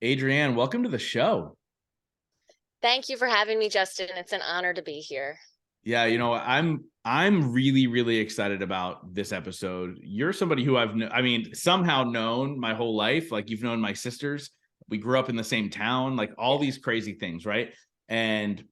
Adrienne, welcome to the show. Thank you for having me, Justin. It's an honor to be here. Yeah, I'm really really excited about this episode. You're somebody who somehow known my whole life. Like you've known my sisters. We grew up in the same town, like all Yeah. these crazy things, right? And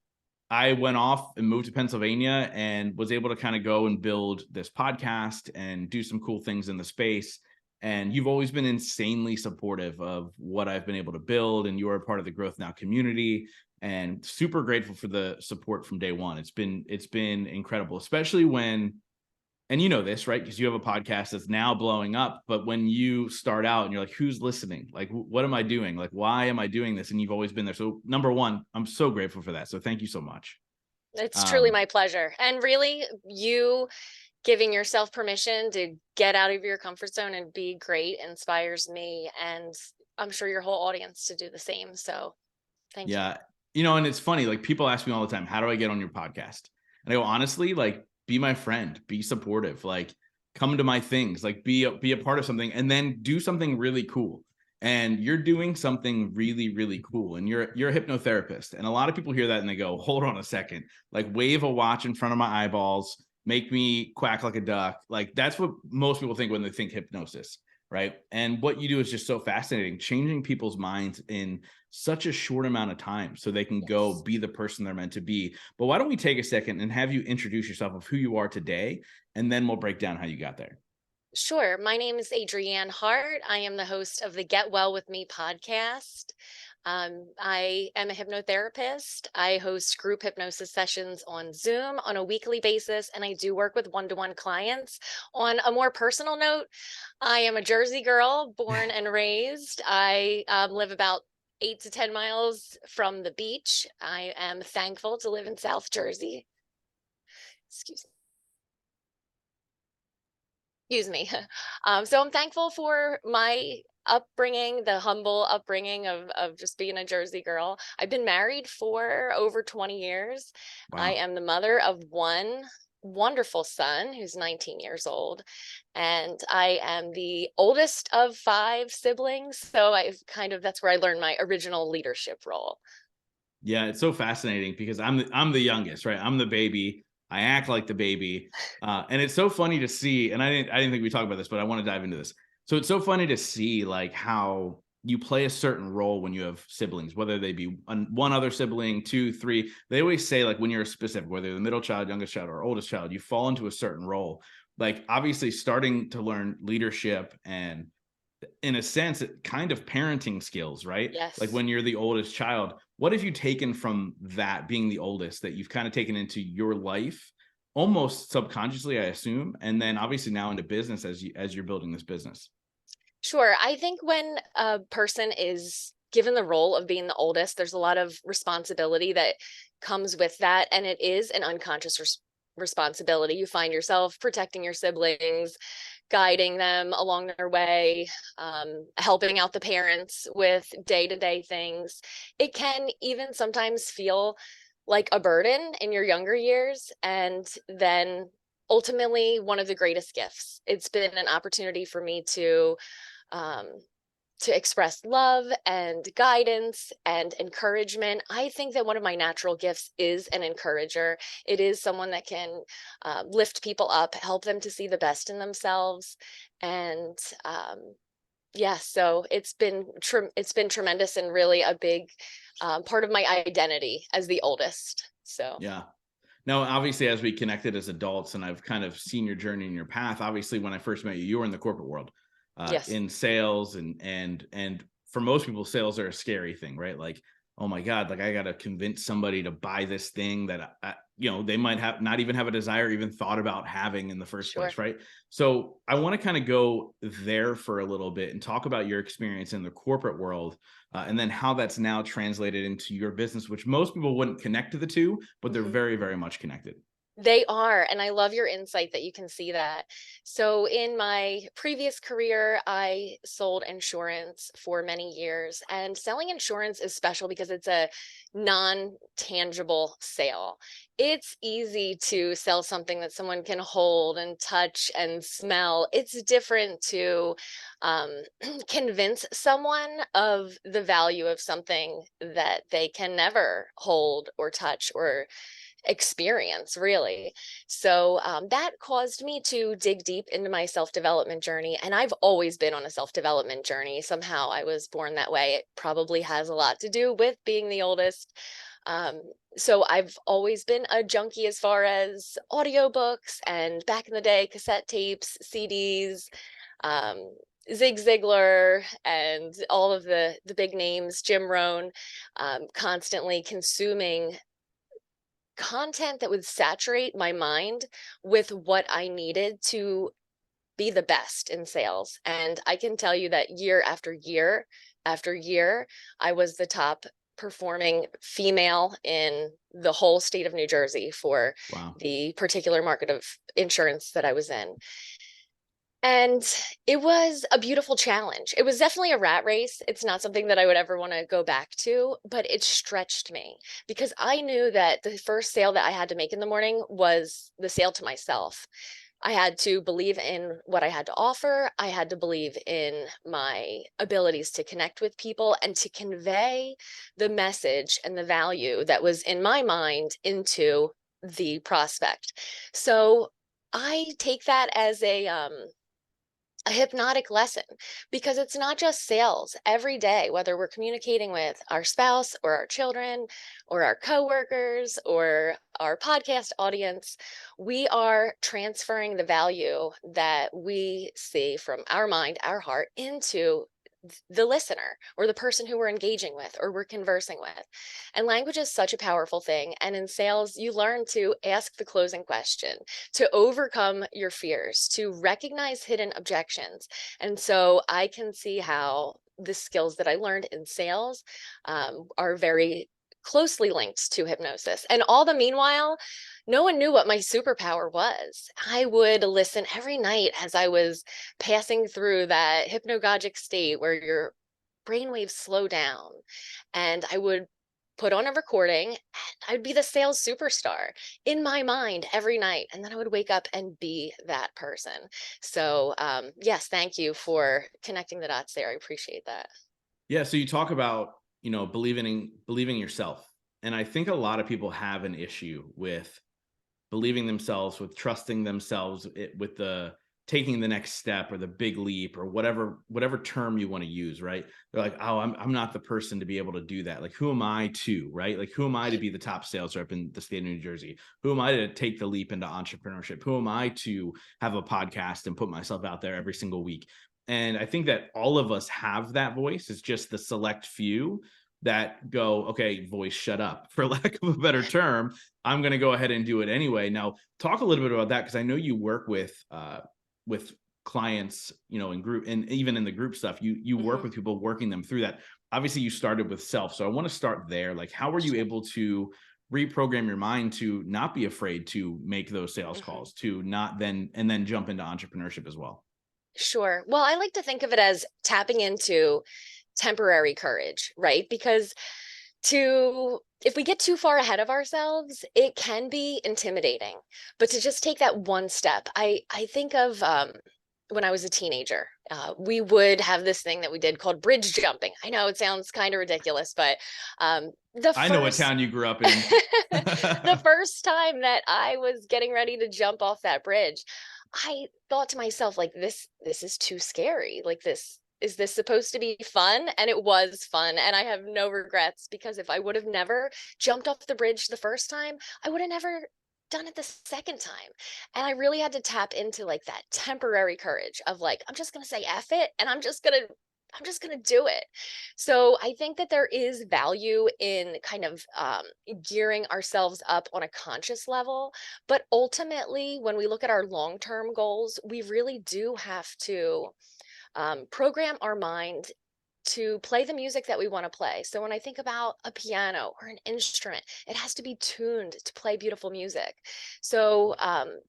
I went off and moved to Pennsylvania and was able to kind of go and build this podcast and do some cool things in the space. And you've always been insanely supportive of what I've been able to build. And you are a part of the Growth Now community and super grateful for the support from day one. It's been incredible, especially when, and you know this, right? Because you have a podcast that's now blowing up. But when you start out and you're like, who's listening? Like, what am I doing? Like, why am I doing this? And you've always been there. So number one, I'm so grateful for that. So thank you so much. It's truly Um, my pleasure. And really, you giving yourself permission to get out of your comfort zone and be great inspires me. And I'm sure your whole audience to do the same. So thank you. yeah. And it's funny, like people ask me all the time, how do I get on your podcast? And I go, honestly, like be my friend, be supportive, like come to my things, like be a part of something and then do something really cool. And you're doing something really, really cool. And you're a hypnotherapist. And a lot of people hear that and they go, hold on a second, like wave a watch in front of my eyeballs, make me quack like a duck. Like that's what most people think when they think hypnosis. Right. And what you do is just so fascinating, changing people's minds in such a short amount of time so they can go Yes. be the person they're meant to be. But why don't we take a second and have you introduce yourself of who you are today, and then we'll break down how you got there. Sure. My name is Adrienne Hart. I am the host of the Get Well With Me podcast. I am a hypnotherapist. I host group hypnosis sessions on Zoom on a weekly basis, and I do work with one-to-one clients. On a more personal note, I am a Jersey girl, born and raised. I live about 8 to 10 miles from the beach. I am thankful to live in South Jersey. Excuse Excuse me. So I'm thankful for my upbringing, the humble upbringing of just being a Jersey girl. I've been married for over 20 years. I Wow. am the mother of one wonderful son who's 19 years old, and I am the oldest of five siblings. So that's where I learned my original leadership role. Yeah, it's so fascinating because I'm the youngest, right? I'm the baby. I act like the baby. And it's so funny to see, and I didn't think we talked about this, but I want to dive into this. So it's so funny to see like how you play a certain role when you have siblings, whether they be one other sibling, two, three. They always say like when you're a specific, whether you're the middle child, youngest child, or oldest child, you fall into a certain role. Like obviously starting to learn leadership and in a sense, kind of parenting skills, right? Like Yes. when you're the oldest child, what have you taken from that being the oldest that you've kind of taken into your life, almost subconsciously, I assume, and then obviously now into business as you're building this business? Sure. I think when a person is given the role of being the oldest, there's a lot of responsibility that comes with that. And it is an unconscious responsibility. You find yourself protecting your siblings, guiding them along their way, helping out the parents with day to day things. It can even sometimes feel like a burden in your younger years. And then ultimately, one of the greatest gifts. It's been an opportunity for me um, to express love and guidance and encouragement. I think that one of my natural gifts is an encourager. It is someone that can lift people up, help them to see the best in themselves, and yeah. So it's been tremendous and really a big part of my identity as the oldest. So Yeah. Now, obviously, as we connected as adults, and I've kind of seen your journey and your path. Obviously, when I first met you, you were in the corporate world, yes, in sales, and for most people, sales are a scary thing, right? Like, oh my god, like I got to convince somebody to buy this thing that they might have not even have a desire, even thought about having in the first sure. place, right? So, I want to kind of go there for a little bit and talk about your experience in the corporate world and then how that's now translated into your business, which most people wouldn't connect to the two, but they're Mhm. very, very much connected. They are, and I love your insight that you can see that. So in my previous career, I sold insurance for many years, and selling insurance is special because it's a non-tangible sale. It's easy to sell something that someone can hold and touch and smell. It's different to um, convince someone of the value of something that they can never hold or touch or experience, really. So that caused me to dig deep into my self-development journey. And I've always been on a self-development journey. Somehow I was born that way. It probably has a lot to do with being the oldest. Um, so I've always been a junkie as far as audiobooks and back in the day, cassette tapes, CDs, um, Zig Ziglar and all of the big names, Jim Rohn, constantly consuming content that would saturate my mind with what I needed to be the best in sales. And I can tell you that year after year after year, I was the top performing female in the whole state of New Jersey for Wow. the particular market of insurance that I was in. And it was a beautiful challenge. It was definitely a rat race. It's not something that I would ever want to go back to, but it stretched me because I knew that the first sale that I had to make in the morning was the sale to myself. I had to believe in what I had to offer. I had to believe in my abilities to connect with people and to convey the message and the value that was in my mind into the prospect. So I take that as a hypnotic lesson because it's not just sales every day, whether we're communicating with our spouse or our children or our coworkers or our podcast audience, we are transferring the value that we see from our mind, our heart into the listener or the person who we're engaging with or we're conversing with. And language is such a powerful thing. And in sales, you learn to ask the closing question, to overcome your fears, to recognize hidden objections. And so I can see how the skills that I learned in sales are very closely linked to hypnosis. And all the meanwhile, no one knew what my superpower was. I would listen every night as I was passing through that hypnagogic state where your brainwaves slow down. And I would put on a recording and I'd be the sales superstar in my mind every night. And then I would wake up and be that person. So, yes, thank you for connecting the dots there. I appreciate that. Yeah, so you talk about, believing in yourself. And I think a lot of people have an issue with believing themselves, with trusting themselves, with the taking the next step or the big leap or whatever term you want to use, right? They're like, "Oh, I'm not the person to be able to do that. Like, who am I to, right? Like, who am I to Right. be the top sales rep in the state of New Jersey? Who am I to take the leap into entrepreneurship? Who am I to have a podcast and put myself out there every single week?" And I think that all of us have that voice. It's just the select few that go, "Okay, voice, shut up," for lack of a better term. I'm going to go ahead and do it anyway. Now, talk a little bit about that because I know you work with clients, in group and even in the group stuff. You work Mhm. with people, working them through that. Obviously, you started with self, so I want to start there. Like, how were you Sure. able to reprogram your mind to not be afraid to make those sales Mhm. calls, to not then jump into entrepreneurship as well? Sure. Well, I like to think of it as tapping into temporary courage, right? Because if we get too far ahead of ourselves, it can be intimidating. But to just take that one step, I think of when I was a teenager, we would have this thing that we did called bridge jumping. I know it sounds kind of ridiculous, but the I know what first town you grew up in. the first time that I was getting ready to jump off that bridge, I thought to myself, like, this is too scary. Like, this is this supposed to be fun? And it was fun. And I have no regrets because if I would have never jumped off the bridge the first time, I would have never done it the second time. And I really had to tap into like that temporary courage of like, I'm just gonna say F it and I'm just gonna do it. So I think that there is value in kind of gearing ourselves up on a conscious level. But ultimately, when we look at our long term goals, we really do have to program our mind to play the music that we want to play. So when I think about a piano or an instrument, it has to be tuned to play beautiful music. So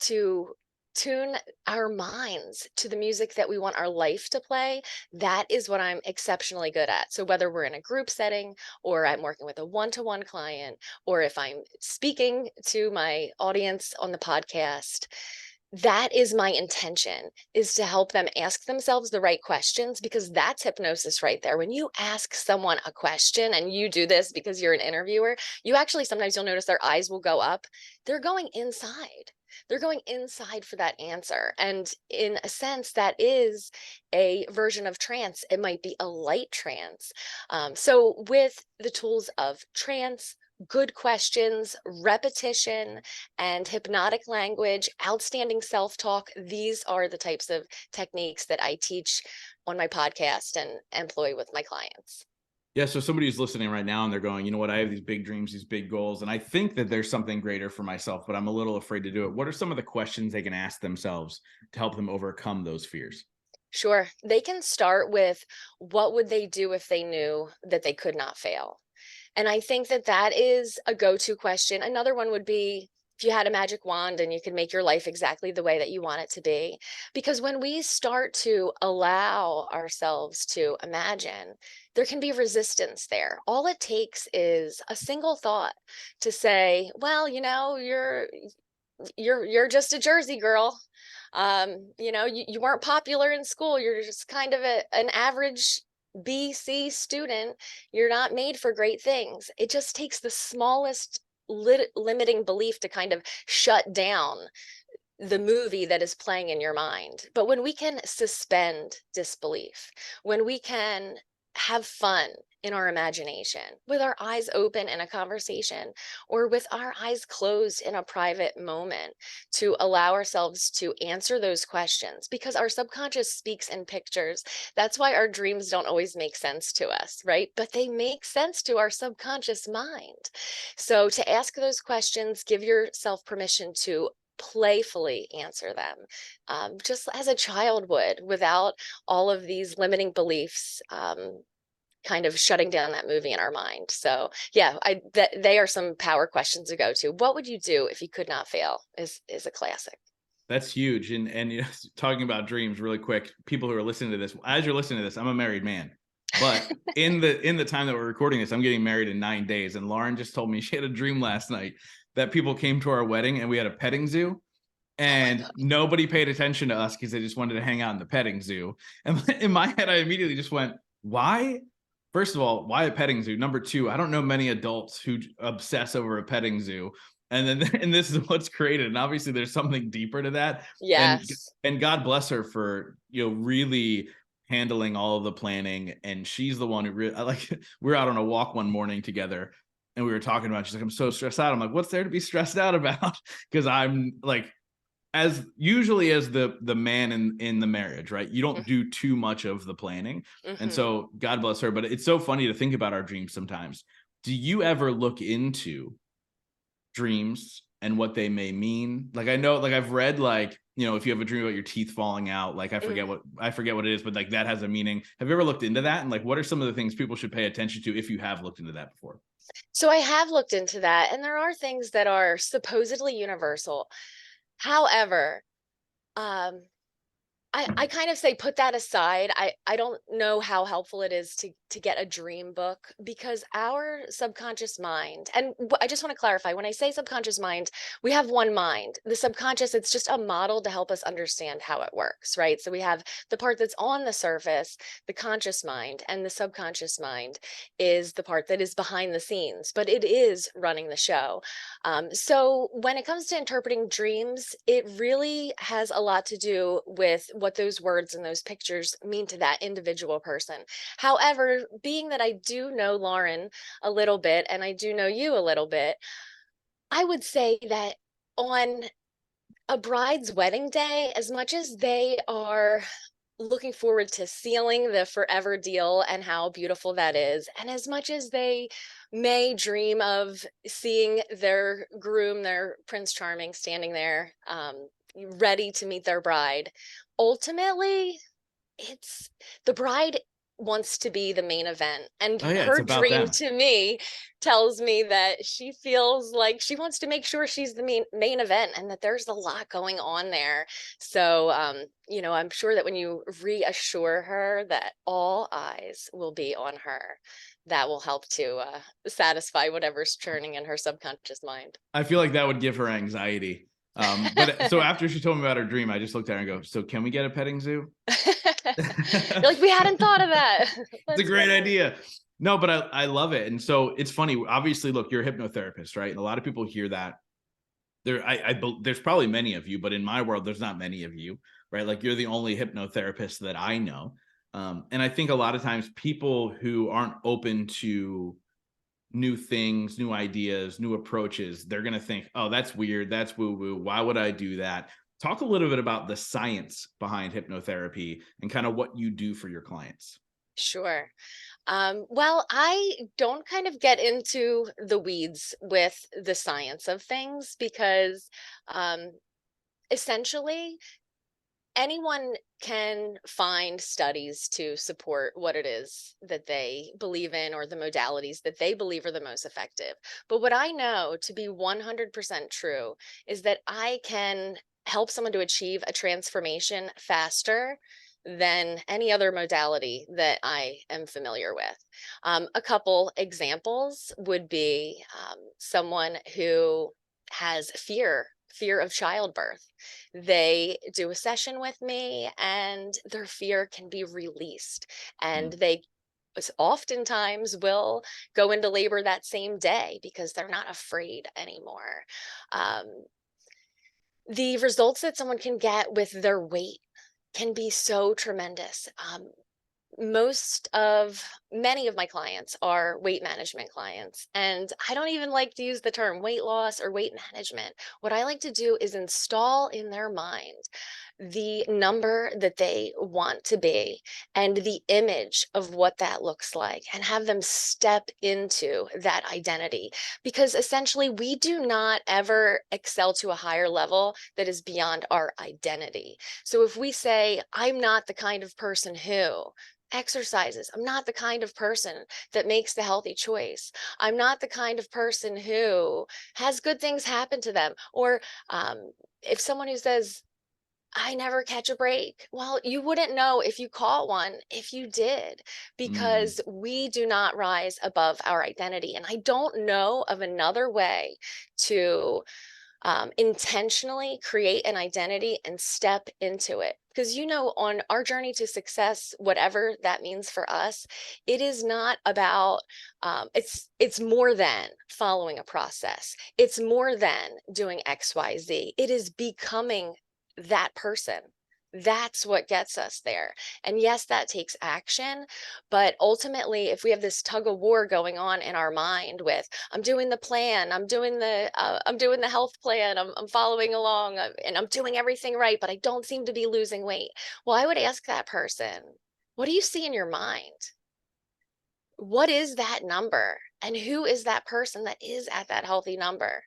to tune our minds to the music that we want our life to play, that is what I'm exceptionally good at. So whether we're in a group setting, or I'm working with a one-to-one client, or if I'm speaking to my audience on the podcast, that is my intention, is to help them ask themselves the right questions, because that's hypnosis right there. When you ask someone a question, and you do this because you're an interviewer, you actually, sometimes you'll notice their eyes will go up. They're going inside. They're going inside for that answer. And in a sense, that is a version of trance. It might be a light trance. So with the tools of trance, good questions, repetition, and hypnotic language, outstanding self-talk, these are the types of techniques that I teach on my podcast and employ with my clients. Yeah, so somebody who's listening right now and they're going, you know what, I have these big dreams, these big goals, and I think that there's something greater for myself, but I'm a little afraid to do it. What are some of the questions they can ask themselves to help them overcome those fears? Sure. They can start with, what would they do if they knew that they could not fail? And I think that that is a go-to question. Another one would be, if you had a magic wand and you could make your life exactly the way that you want it to be. Because when we start to allow ourselves to imagine, there can be resistance there. All it takes is a single thought to say, well, you're just a Jersey girl. You weren't popular in school. You're just kind of an average B.C. student. You're not made for great things. It just takes the smallest limiting belief to kind of shut down the movie that is playing in your mind. But when we can suspend disbelief, when we can have fun in our imagination, with our eyes open in a conversation, or with our eyes closed in a private moment, to allow ourselves to answer those questions, because our subconscious speaks in pictures. That's why our dreams don't always make sense to us, right? But they make sense to our subconscious mind. So to ask those questions, give yourself permission to playfully answer them, just as a child would, without all of these limiting beliefs kind of shutting down that movie in our mind. So yeah, they are some power questions to go to. What would you do if you could not fail is a classic. That's huge. And you know, talking about dreams really quick, people who are listening to this, as you're listening to this, I'm a married man. But in the time that we're recording this, I'm getting married in 9 days. And Lauren just told me she had a dream last night that people came to our wedding and we had a petting zoo. Oh my And God. nobody paid attention to us because they just wanted to hang out in the petting zoo. And in my head, I immediately just went, why? First of all, why a petting zoo? Number two, I don't know many adults who obsess over a petting zoo. And then and this is what's created. And obviously there's something deeper to that. And Yes. and God bless her for, you know, really handling all of the planning. And she's the one who really, like, we were out on a walk one morning together and we were talking about, she's like, I'm so stressed out. I'm like, what's there to be stressed out about? Because I'm like, as usually as the man in the marriage, right? You don't do too much of the planning. And Mm-hmm. so God bless her, but it's so funny to think about our dreams sometimes. Do you ever look into dreams and what they may mean? Like, I know, like, I've read, like, you know, if you have a dream about your teeth falling out, like, I forget what it is, but like that has a meaning. Have you ever looked into that? And like, what are some of the things people should pay attention to if you have looked into that before? So I have looked into that, and there are things that are supposedly universal. However, um, I kind of say put that aside. I don't know how helpful it is to get a dream book, because our subconscious mind, and I just want to clarify, when I say subconscious mind, we have one mind. The subconscious, it's just a model to help us understand how it works, right? So we have the part that's on the surface, the conscious mind, and the subconscious mind is the part that is behind the scenes, but it is running the show. So when it comes to interpreting dreams, it really has a lot to do with what those words and those pictures mean to that individual person. However, being that I do know Lauren a little bit and I do know you a little bit, I would say that on a bride's wedding day, as much as they are looking forward to sealing the forever deal and how beautiful that is, and as much as they may dream of seeing their groom, their Prince Charming, standing there, ready to meet their bride, ultimately, it's the bride wants to be the main event. And Oh yeah, it's her about dream them. to me tells me that she feels like she wants to make sure she's the main event and that there's a lot going on there. So, I'm sure that when you reassure her that all eyes will be on her, that will help to satisfy whatever's churning in her subconscious mind. I feel like that would give her anxiety. But so after she told me about her dream, I just looked at her and go, so can we get a petting zoo? You're like, we hadn't thought of that. It's a Let's get great it. idea. No, but I love it. And so it's funny. Obviously, look, you're a hypnotherapist, right? And a lot of people hear that. There's probably many of you, but in my world, there's not many of you, right? Like you're the only hypnotherapist that I know. And I think a lot of times people who aren't open to new things, new ideas, new approaches, they're going to think, oh, that's weird. That's woo woo. Why would I do that? Talk a little bit about the science behind hypnotherapy and kind of what you do for your clients. Sure. Well, I don't kind of get into the weeds with the science of things because um, essentially anyone can find studies to support what it is that they believe in or the modalities that they believe are the most effective. But what I know to be 100% true is that I can help someone to achieve a transformation faster than any other modality that I am familiar with. A couple examples would be someone who has fear of childbirth. They do a session with me and their fear can be released, and Mm, they oftentimes will go into labor that same day because they're not afraid anymore. Um, the results that someone can get with their weight can be so tremendous. Most of Many of my clients are weight management clients, and I don't even like to use the term weight loss or weight management. What I like to do is install in their mind the number that they want to be and the image of what that looks like, and have them step into that identity, because essentially we do not ever excel to a higher level that is beyond our identity. So if we say, I'm not the kind of person who exercises. I'm not the kind of person that makes the healthy choice. I'm not the kind of person who has good things happen to them. Or if someone who says, I never catch a break. Well, you wouldn't know if you caught one if you did, mm, because we do not rise above our identity. And I don't know of another way to intentionally create an identity and step into it. Because, on our journey to success, whatever that means for us, it is not about, it's more than following a process. It's more than doing XYZ. It is becoming that person. That's what gets us there. And yes, that takes action. But ultimately, if we have this tug of war going on in our mind with, I'm doing the plan, I'm doing the health plan, I'm following along, and I'm doing everything right, but I don't seem to be losing weight. Well, I would ask that person, what do you see in your mind? What is that number? And who is that person that is at that healthy number?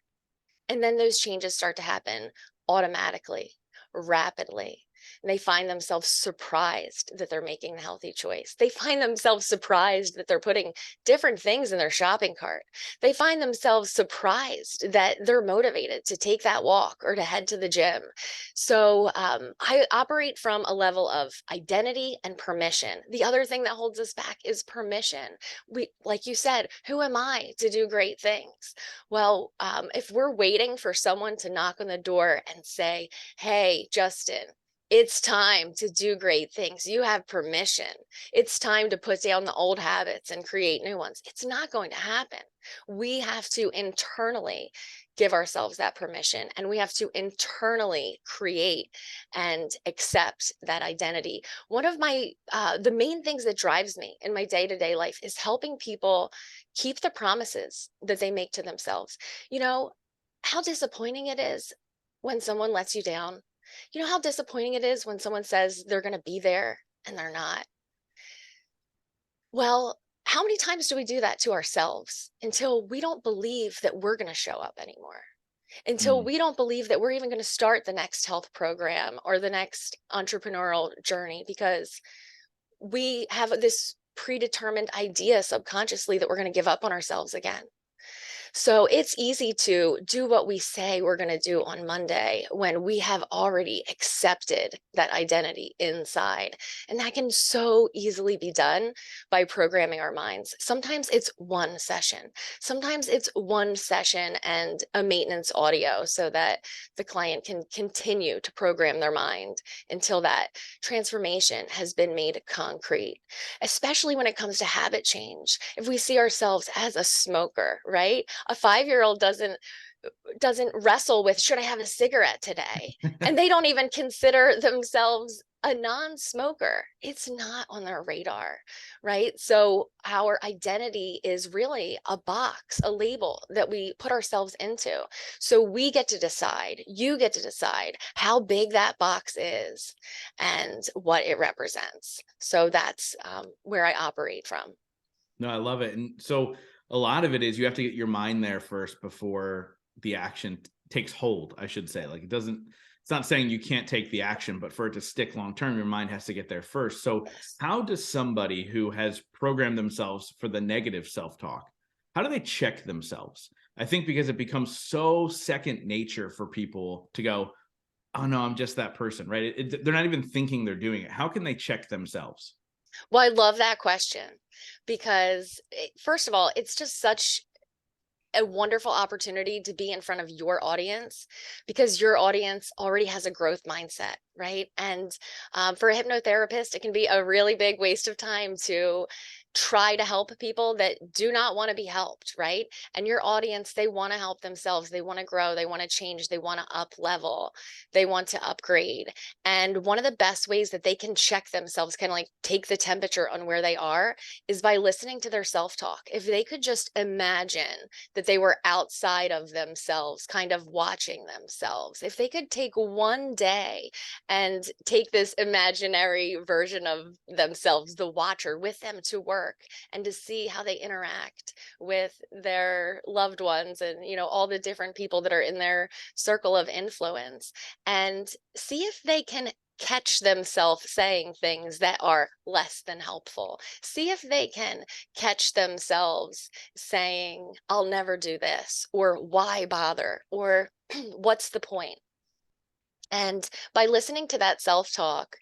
And then those changes start to happen automatically, rapidly. And they find themselves surprised that they're making the healthy choice. They find themselves surprised that they're putting different things in their shopping cart. They find themselves surprised that they're motivated to take that walk or to head to the gym. So I operate from a level of identity and permission. The other thing that holds us back is permission. Like you said, who am I to do great things? Well, if we're waiting for someone to knock on the door and say, hey, Justin, it's time to do great things. You have permission. It's time to put down the old habits and create new ones. It's not going to happen. We have to internally give ourselves that permission, and we have to internally create and accept that identity. One of the main things that drives me in my day to day life is helping people keep the promises that they make to themselves. You know, how disappointing it is when someone lets you down. You know how disappointing it is when someone says they're going to be there and they're not. Well, how many times do we do that to ourselves until we don't believe that we're going to show up anymore? Until mm. we don't believe that we're even going to start the next health program or the next entrepreneurial journey, because we have this predetermined idea subconsciously that we're going to give up on ourselves again. So it's easy to do what we say we're going to do on Monday when we have already accepted that identity inside. And that can so easily be done by programming our minds. Sometimes it's one session. Sometimes it's one session and a maintenance audio so that the client can continue to program their mind until that transformation has been made concrete, especially when it comes to habit change. If we see ourselves as a smoker, right? A 5-year-old doesn't wrestle with, should I have a cigarette today? And they don't even consider themselves a non-smoker. It's not on their radar, right? So our identity is really a box, a label that we put ourselves into. So we get to decide, you get to decide how big that box is and what it represents. So that's where I operate from. No, I love it. And so a lot of it is you have to get your mind there first before the action takes hold, I should say. Like it's not saying you can't take the action, but for it to stick long term, your mind has to get there first. So how does somebody who has programmed themselves for the negative self-talk, how do they check themselves? I think because it becomes so second nature for people to go, oh no, I'm just that person, right? They're not even thinking they're doing it. How can they check themselves? Well, I love that question because, first of all, it's just such a wonderful opportunity to be in front of your audience because your audience already has a growth mindset, right? And for a hypnotherapist, it can be a really big waste of time to try to help people that do not want to be helped, right? And your audience, they want to help themselves, they want to grow, they want to change, they want to up level, they want to upgrade. And one of the best ways that they can check themselves, kind of like take the temperature on where they are, is by listening to their self-talk. If they could just imagine that they were outside of themselves, kind of watching themselves. If they could take one day and take this imaginary version of themselves, the watcher, with them to work and to see how they interact with their loved ones and, all the different people that are in their circle of influence, and see if they can catch themselves saying things that are less than helpful. See if they can catch themselves saying, I'll never do this, or why bother, or what's the point? And by listening to that self-talk,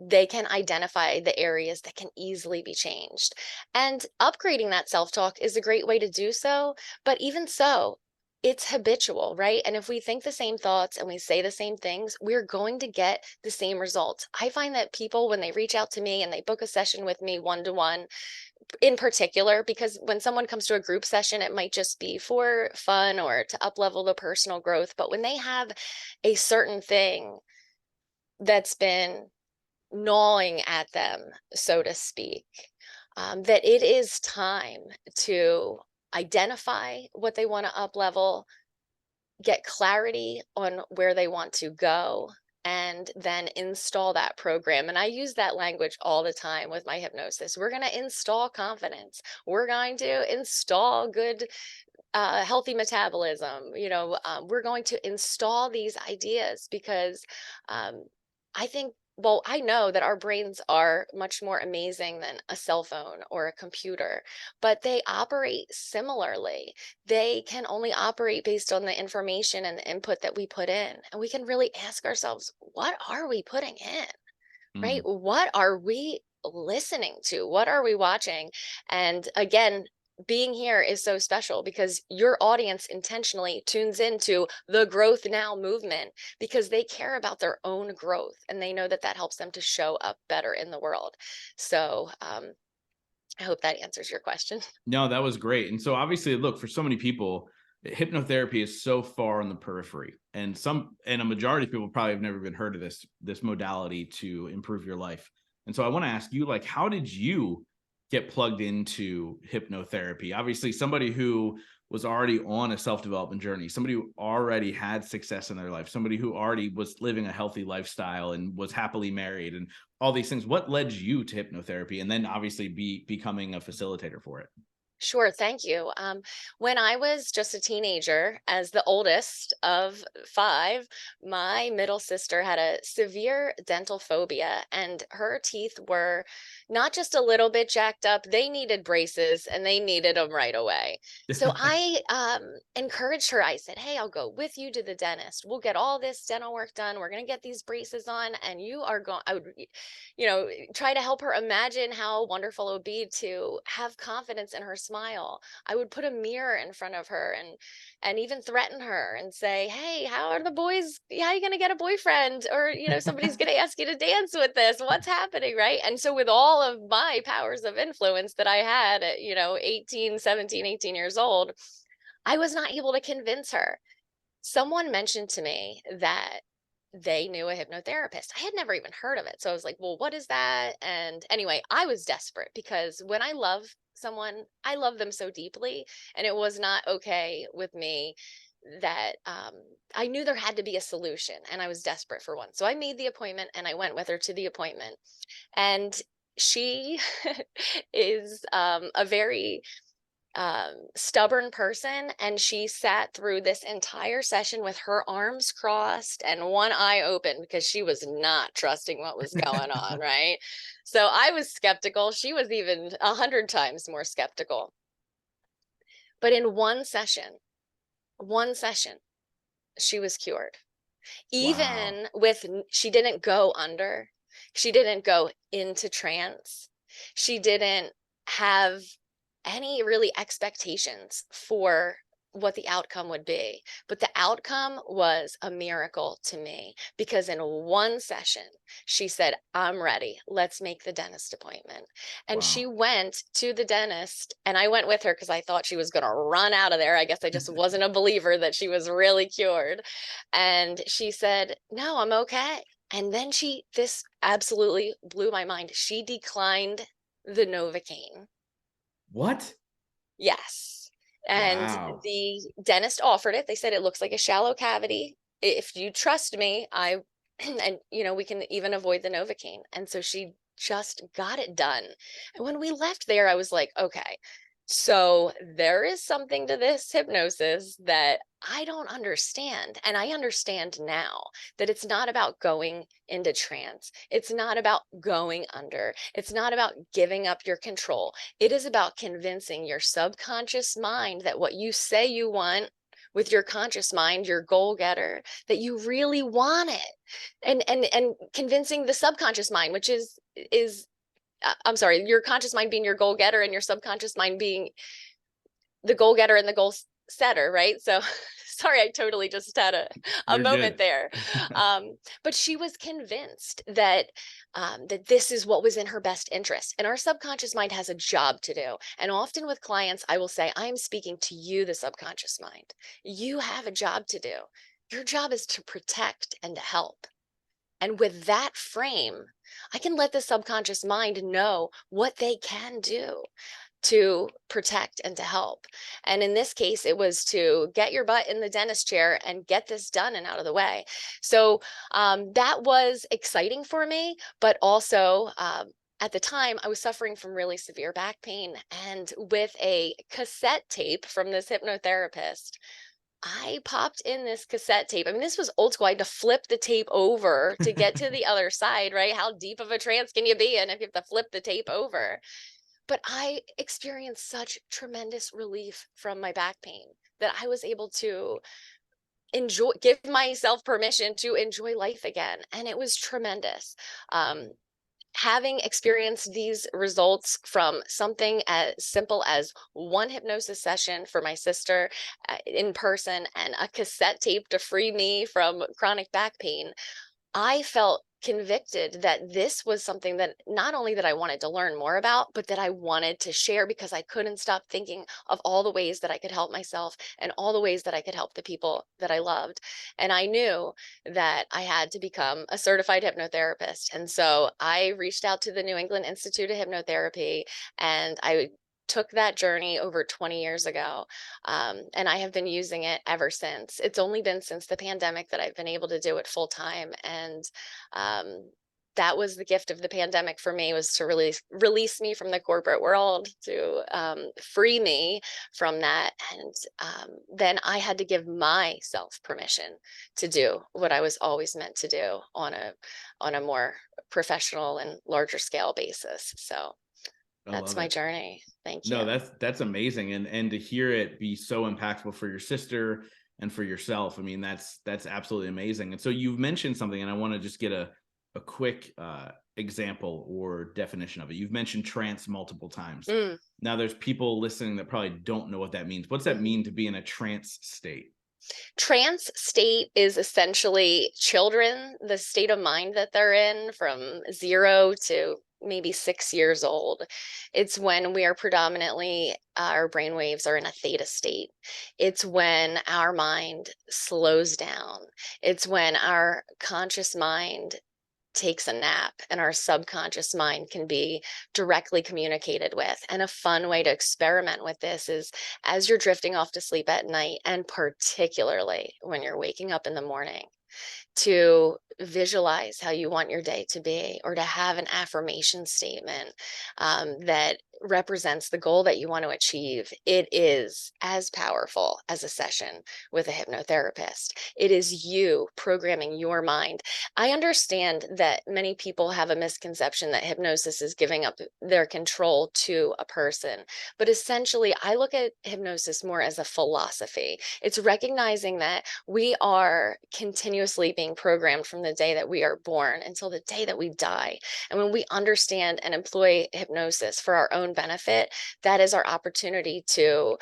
they can identify the areas that can easily be changed. And upgrading that self-talk is a great way to do so. But even so, it's habitual, right? And if we think the same thoughts and we say the same things, we're going to get the same results. I find that people, when they reach out to me and they book a session with me one-to-one, in particular, because when someone comes to a group session, it might just be for fun or to up level the personal growth. But when they have a certain thing that's been gnawing at them, so to speak, that it is time to identify what they want to up level, get clarity on where they want to go, and then install that program. And I use that language all the time with my hypnosis. We're going to install confidence. We're going to install good, healthy metabolism. We're going to install these ideas because I think, well, I know that our brains are much more amazing than a cell phone or a computer, but they operate similarly. They can only operate based on the information and the input that we put in. And we can really ask ourselves, what are we putting in? Right? Mm. What are we listening to? What are we watching? And again, being here is so special because your audience intentionally tunes into the Growth Now movement because they care about their own growth and they know that that helps them to show up better in the world. So I hope that answers your question. No, that was great. And so obviously, look, for so many people, hypnotherapy is so far on the periphery. And a majority of people probably have never even heard of this modality to improve your life. And so I want to ask you, like, how did you get plugged into hypnotherapy? Obviously, somebody who was already on a self-development journey, somebody who already had success in their life, somebody who already was living a healthy lifestyle and was happily married and all these things. What led you to hypnotherapy and then obviously becoming a facilitator for it? Sure, thank you. When I was just a teenager, as the oldest of five, my middle sister had a severe dental phobia, and her teeth were not just a little bit jacked up, they needed braces and they needed them right away. So I encouraged her. I said, "Hey, I'll go with you to the dentist. We'll get all this dental work done. We're going to get these braces on, and you are going." I would, try to help her imagine how wonderful it would be to have confidence in her smile. I would put a mirror in front of her and even threaten her and say, "Hey, how are the boys? How are you going to get a boyfriend? Or, somebody's going to ask you to dance with this. What's happening?" Right? And so with all of my powers of influence that I had at, 18, 17, 18 years old, I was not able to convince her. Someone mentioned to me that they knew a hypnotherapist. I had never even heard of it. So I was like, "Well, what is that?" And anyway, I was desperate because when I love someone, I love them so deeply. And it was not okay with me that I knew there had to be a solution and I was desperate for one. So I made the appointment and I went with her to the appointment. And she is a very stubborn person, and she sat through this entire session with her arms crossed and one eye open because she was not trusting what was going on, right? So I was skeptical. She was even 100 times more skeptical. But in one session, she was cured. Wow. Even with, she didn't go under, she didn't go into trance, she didn't have any really expectations for what the outcome would be. But the outcome was a miracle to me because in one session, she said, "I'm ready. Let's make the dentist appointment." And she Wow. went to the dentist, and I went with her because I thought she was going to run out of there. I guess I just wasn't a believer that she was really cured. And she said, "No, I'm okay." And then this absolutely blew my mind. She declined the Novocaine. What? Yes. And Wow. the dentist offered it. They said, "It looks like a shallow cavity. If you trust me, and we can even avoid the Novocaine." And so she just got it done. And when we left there, I was like, "Okay, so there is something to this hypnosis that I don't understand." And I understand now that it's not about going into trance. It's not about going under. It's not about giving up your control. It is about convincing your subconscious mind that what you say you want with your conscious mind, your goal getter, that you really want it. And convincing the subconscious mind, which is I'm sorry, your conscious mind being your goal getter and your subconscious mind being the goal getter and the goal setter, right? So sorry, I totally just had a You're moment good. there. But she was convinced that this is what was in her best interest. And our subconscious mind has a job to do. And often with clients, I will say, "I'm speaking to you, the subconscious mind. You have a job to do. Your job is to protect and to help." And with that frame, I can let the subconscious mind know what they can do to protect and to help. And in this case, it was to get your butt in the dentist chair and get this done and out of the way. So that was exciting for me, but also at the time, I was suffering from really severe back pain. And with a cassette tape from this hypnotherapist, I popped in this cassette tape. I mean, this was old school. I had to flip the tape over to get to the other side, right? How deep of a trance can you be in if you have to flip the tape over? But I experienced such tremendous relief from my back pain that I was able to give myself permission to enjoy life again. And it was tremendous. Um, Having experienced these results from something as simple as one hypnosis session for my sister in person and a cassette tape to free me from chronic back pain, I felt convicted that this was something that not only that I wanted to learn more about, but that I wanted to share because I couldn't stop thinking of all the ways that I could help myself and all the ways that I could help the people that I loved. And I knew that I had to become a certified hypnotherapist. And so I reached out to the New England Institute of Hypnotherapy and I took that journey over 20 years ago. And I have been using it ever since. It's only been since the pandemic that I've been able to do it full time. And um, that was the gift of the pandemic for me, was to release me from the corporate world, to free me from that. And then I had to give myself permission to do what I was always meant to do on a more professional and larger scale basis. So I that's love my it. journey. Thank No, you. that's amazing. And to hear it be so impactful for your sister and for yourself, I mean, that's absolutely amazing. And so you've mentioned something, and I want to just get a quick example or definition of it. You've mentioned trance multiple times. Mm. Now there's people listening that probably don't know what that means. What's that mean to be in a trance state? Trance state is essentially children, the state of mind that they're in from 0 to maybe 6 years old. It's when we are predominantly, our brain waves are in a theta state. It's when our mind slows down. It's when our conscious mind takes a nap and our subconscious mind can be directly communicated with. And a fun way to experiment with this is, as you're drifting off to sleep at night, and particularly when you're waking up in the morning, to visualize how you want your day to be, or to have an affirmation statement that represents the goal that you want to achieve. It is as powerful as a session with a hypnotherapist. It is you programming your mind. I understand that many people have a misconception that hypnosis is giving up their control to a person, but essentially I look at hypnosis more as a philosophy. It's recognizing that we are continuously being programmed from the day that we are born until the day that we die. And when we understand and employ hypnosis for our own benefit, that is our opportunity to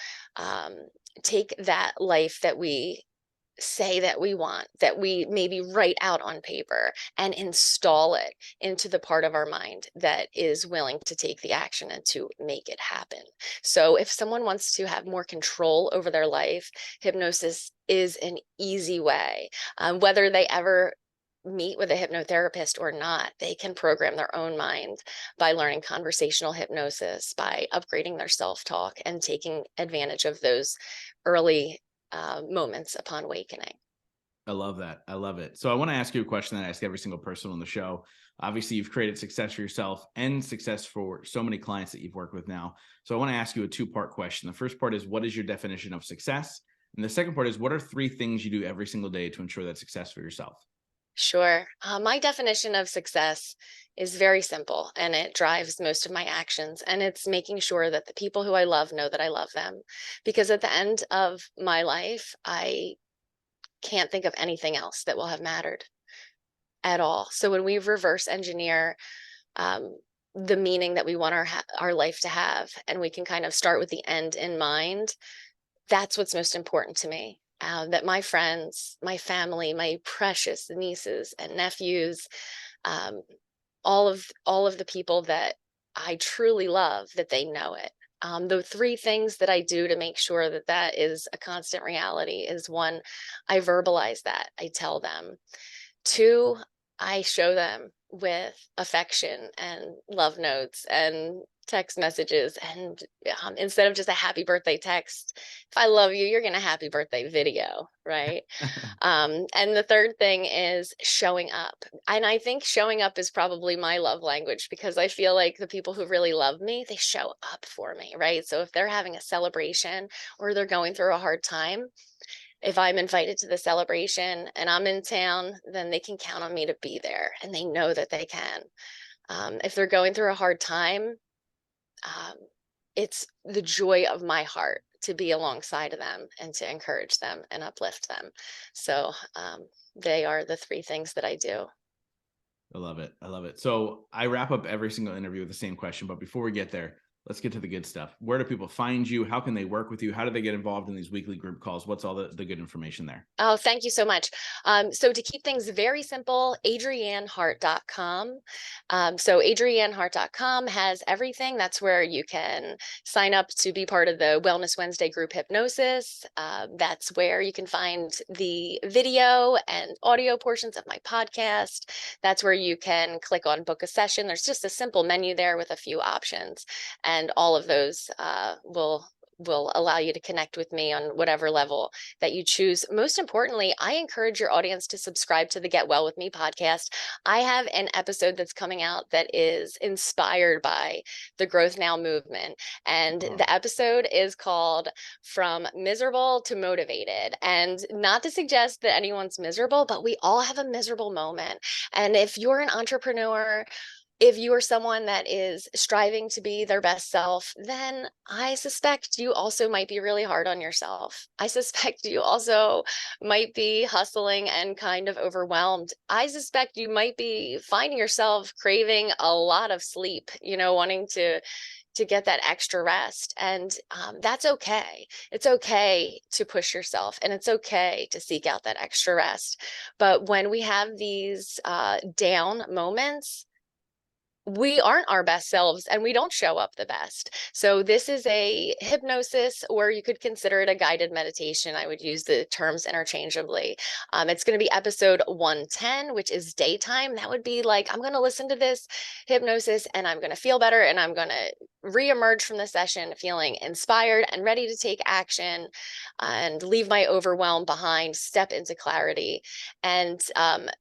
take that life that we say that we want, that we maybe write out on paper, and install it into the part of our mind that is willing to take the action and to make it happen. So if someone wants to have more control over their life, hypnosis is an easy way. Whether they ever meet with a hypnotherapist or not, they can program their own mind by learning conversational hypnosis, by upgrading their self-talk and taking advantage of those early moments upon awakening. I love that. I love it. So I want to ask you a question that I ask every single person on the show. Obviously, you've created success for yourself and success for so many clients that you've worked with now. So I want to ask you a two-part question. The first part is, what is your definition of success? And the second part is, what are 3 things you do every single day to ensure that success for yourself? Sure. My definition of success is very simple, and it drives most of my actions. And it's making sure that the people who I love know that I love them. Because at the end of my life, I can't think of anything else that will have mattered at all. So when we reverse engineer um, the meaning that we want our life to have, and we can kind of start with the end in mind, that's what's most important to me. That my friends, my family, my precious nieces and nephews, um, all of the people that I truly love, that they know it. The 3 things that I do to make sure that that is a constant reality is: 1, I verbalize that. I tell them. 2, I show them with affection and love notes and text messages. And instead of just a happy birthday text, if I love you, you're going to happy birthday video, right? And the third thing is showing up. And I think showing up is probably my love language, because I feel like the people who really love me, they show up for me, right? So if they're having a celebration or they're going through a hard time, if I'm invited to the celebration and I'm in town, then they can count on me to be there, and they know that they can. If they're going through a hard time, um, it's the joy of my heart to be alongside of them and to encourage them and uplift them. So they are the 3 things that I do. I love it. I love it. So I wrap up every single interview with the same question, but before we get there, let's get to the good stuff. Where do people find you? How can they work with you? How do they get involved in these weekly group calls? What's all the good information there? Oh, thank you so much. So to keep things very simple, adriannehart.com. So adriannehart.com has everything. That's where you can sign up to be part of the Wellness Wednesday group hypnosis. That's where you can find the video and audio portions of my podcast. That's where you can click on book a session. There's just a simple menu there with a few options, and all of those will will allow you to connect with me on whatever level that you choose. Most importantly, I encourage your audience to subscribe to the Get Well With Me podcast. I have an episode that's coming out that is inspired by the Growth Now movement. And Wow. the episode is called From Miserable to Motivated. And not to suggest that anyone's miserable, but we all have a miserable moment. And if you're an entrepreneur, if you are someone that is striving to be their best self, then I suspect you also might be really hard on yourself. I suspect you also might be hustling and kind of overwhelmed. I suspect you might be finding yourself craving a lot of sleep, wanting to get that extra rest. And that's okay. It's okay to push yourself, and it's okay to seek out that extra rest. But when we have these down moments, we aren't our best selves and we don't show up the best. So this is a hypnosis, or you could consider it a guided meditation. I would use the terms interchangeably. It's going to be episode 110, which is daytime. That would be like, I'm going to listen to this hypnosis and I'm going to feel better, and I'm going to reemerge from the session feeling inspired and ready to take action and leave my overwhelm behind, step into clarity. And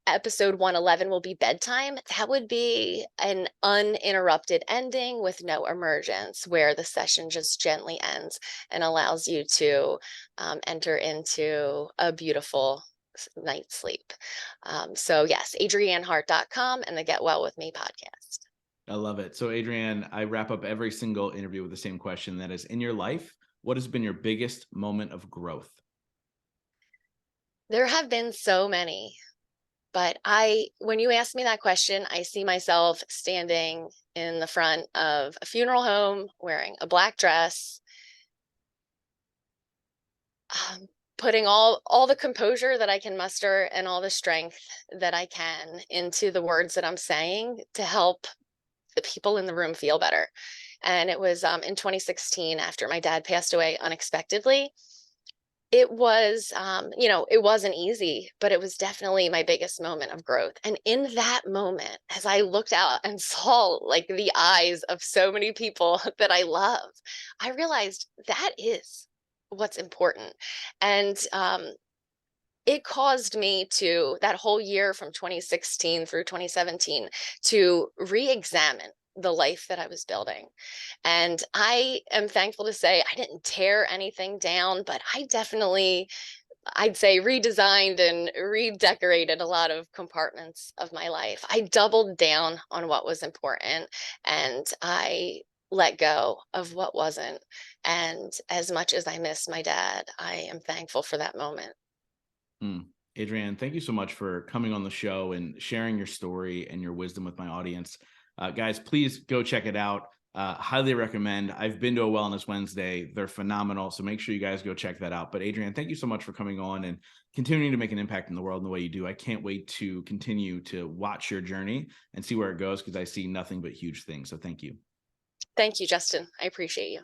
episode 111 will be bedtime. That would be an uninterrupted ending with no emergence, where the session just gently ends and allows you to enter into a beautiful night's sleep. So yes, adriannehart.com and the Get Well With Me podcast. I love it. So Adrienne, I wrap up every single interview with the same question. That is, in your life, what has been your biggest moment of growth? There have been so many, but when you ask me that question, I see myself standing in the front of a funeral home wearing a black dress, putting all the composure that I can muster and all the strength that I can into the words that I'm saying to help the people in the room feel better. And it was in 2016, after my dad passed away unexpectedly. It was, it wasn't easy, but it was definitely my biggest moment of growth. And in that moment, as I looked out and saw like the eyes of so many people that I love, I realized that is what's important. And it caused me to, that whole year from 2016 through 2017, to re-examine the life that I was building. And I am thankful to say I didn't tear anything down, but I definitely, I'd say, redesigned and redecorated a lot of compartments of my life. I doubled down on what was important, and I let go of what wasn't. And as much as I miss my dad, I am thankful for that moment. Adrienne, thank you so much for coming on the show and sharing your story and your wisdom with my audience. Guys, please go check it out. Highly recommend. I've been to a Wellness Wednesday. They're phenomenal. So make sure you guys go check that out. But Adrienne, thank you so much for coming on and continuing to make an impact in the world in the way you do. I can't wait to continue to watch your journey and see where it goes, because I see nothing but huge things. So thank you. Thank you, Justin. I appreciate you.